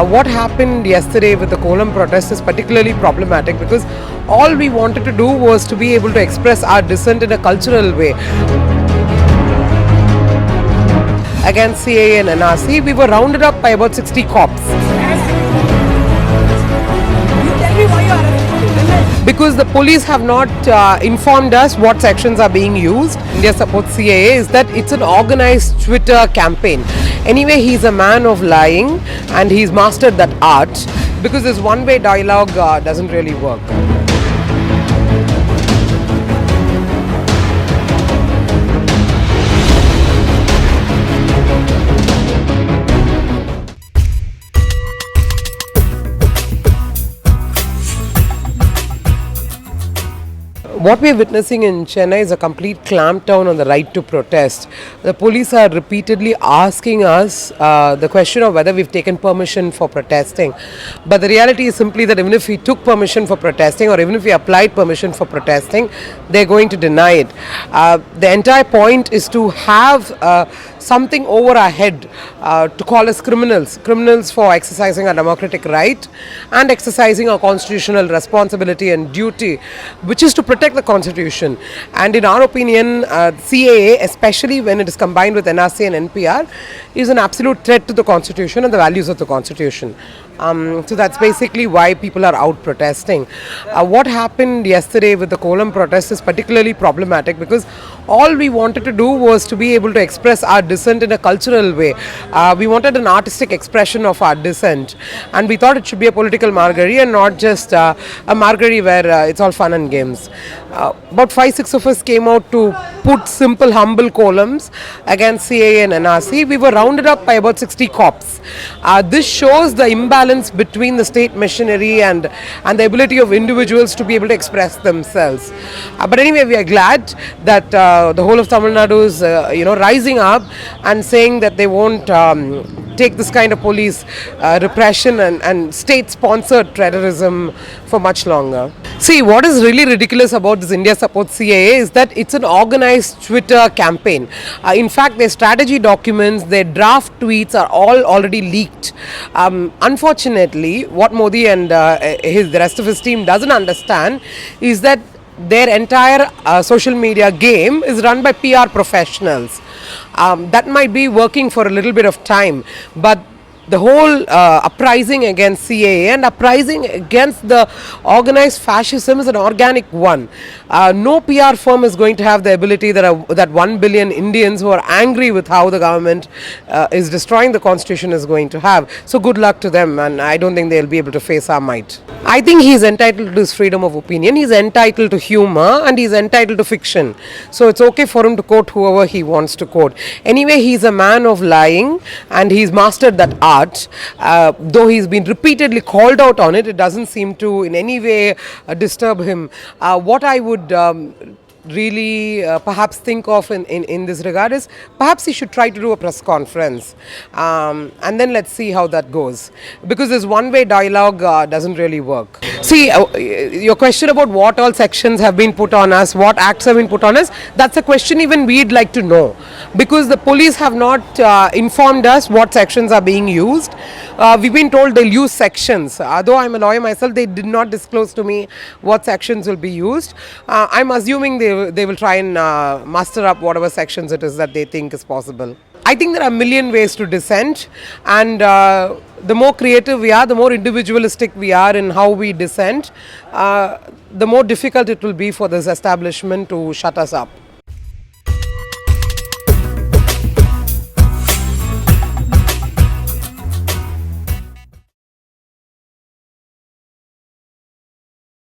What happened yesterday with the Kolam protest is particularly problematic because all we wanted to do was to be able to express our dissent in a cultural way. Against CAA and NRC, we were rounded up by about 60 cops. Because the police have not informed us what sections are being used. India supports CAA is that it's an organized Twitter campaign. Anyway, he's a man of lying and he's mastered that art because this one-way dialogue doesn't really work. What we are witnessing in Chennai is a complete clampdown on the right to protest. The police are repeatedly asking us the question of whether we've taken permission for protesting. But the reality is simply that even if we took permission for protesting or even if we applied permission for protesting, they're going to deny it. The entire point is to have something over our head to call us criminals for exercising our democratic right and exercising our constitutional responsibility and duty, which is to protect the constitution. And in our opinion, CAA, especially when it is combined with NRC and NPR, is an absolute threat to the constitution and the values of the constitution. So that's basically why people are out protesting. What happened yesterday with the Kolam protest is particularly problematic because all we wanted to do was to be able to express our dissent in a cultural way. We wanted an artistic expression of our dissent, and we thought it should be a political margari and not just a margari where it's all fun and games. About 5-6 of us came out to put simple, humble columns against CAA and NRC. We were rounded up by about 60 cops. This shows the imbalance between the state machinery and the ability of individuals to be able to express themselves. But anyway, we are glad that the whole of Tamil Nadu is rising up and saying that they won't take this kind of police repression and state-sponsored terrorism for much longer. See, what is really ridiculous about this India supports CAA is that it's an organized Twitter campaign. In fact, their strategy documents, their draft tweets are all already leaked. Unfortunately, what Modi and the rest of his team doesn't understand is that their entire social media game is run by PR professionals. That might be working for a little bit of time, but the whole uprising against CAA and uprising against the organized fascism is an organic one. No PR firm is going to have the ability that 1 billion Indians who are angry with how the government is destroying the constitution is going to have. So good luck to them, and I don't think they'll be able to face our might. I think he's entitled to his freedom of opinion, he's entitled to humor, and he's entitled to fiction. So it's okay for him to quote whoever he wants to quote. Anyway, he's a man of lying and he's mastered that art. Though he's been repeatedly called out on it, it doesn't seem to in any way disturb him. What I would really perhaps think of in this regard is perhaps he should try to do a press conference and then let's see how that goes, because this one-way dialogue doesn't really work. See, your question about what all sections have been put on us, what acts have been put on us, that's a question even we'd like to know, because the police have not informed us what sections are being used. We've been told they'll use sections. Though I'm a lawyer myself, they did not disclose to me what sections will be used. I'm assuming they will try and muster up whatever sections it is that they think is possible. I think there are a million ways to dissent, and the more creative we are, the more individualistic we are in how we dissent, the more difficult it will be for this establishment to shut us up.